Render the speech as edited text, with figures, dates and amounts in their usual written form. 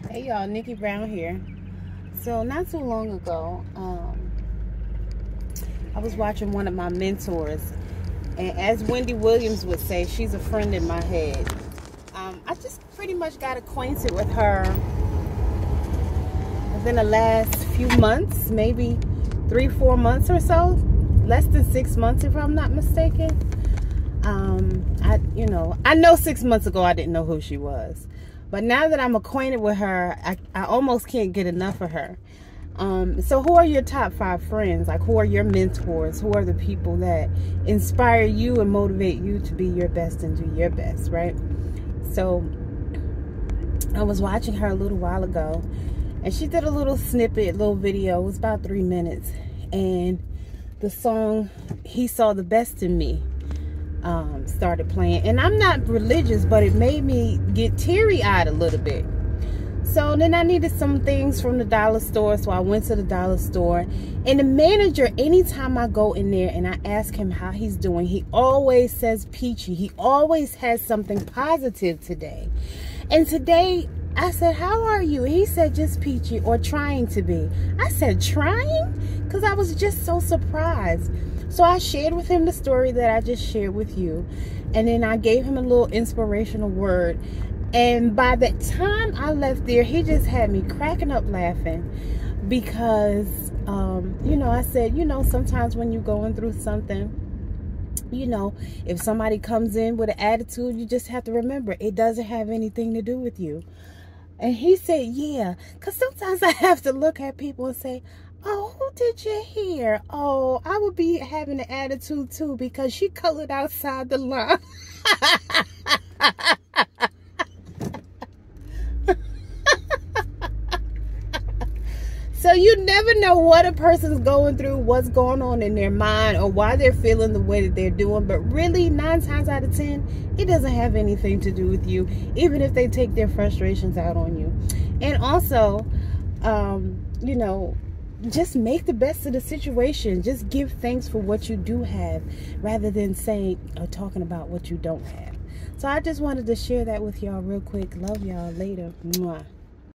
Hey y'all, Nickie Brown here. So not too long ago, I was watching one of my mentors, and as Wendy Williams would say, she's a friend in my head. I just pretty much got acquainted with her within the last few months, maybe 3-4 months or so, less than 6 months if I'm not mistaken. I know 6 months ago I didn't know who she was. But now that I'm acquainted with her, I almost can't get enough of her. So who are your top 5 friends? Like, who are your mentors? Who are the people that inspire you and motivate you to be your best and do your best, right? So I was watching her a little while ago, and she did a little snippet, little video. It was about 3 minutes. And the song, He Saw the Best in Me, started playing. And I'm not religious, but it made me get teary-eyed a little bit. So then I needed some things from the dollar store, so I went to the dollar store. And the manager, anytime I go in there and I ask him how he's doing, he always says peachy. He always has something positive today. And today I said, how are you? And he said, just peachy, or trying to be. I said, trying? Because I was just so surprised. So I shared with him the story that I just shared with you. And then I gave him a little inspirational word. And by the time I left there, he just had me cracking up laughing. Because, I said, sometimes when you're going through something, if somebody comes in with an attitude, you just have to remember, it doesn't have anything to do with you. And he said, yeah, because sometimes I have to look at people and say, oh, who did you hear? Oh, I would be having an attitude too because she colored outside the line. So you never know what a person's going through, what's going on in their mind, or why they're feeling the way that they're doing. But really, 9 times out of 10, it doesn't have anything to do with you, even if they take their frustrations out on you. And also, just make the best of the situation. Just give thanks for what you do have, rather than saying or talking about what you don't have. So I just wanted to share that with y'all real quick. Love y'all. Later. Mwah.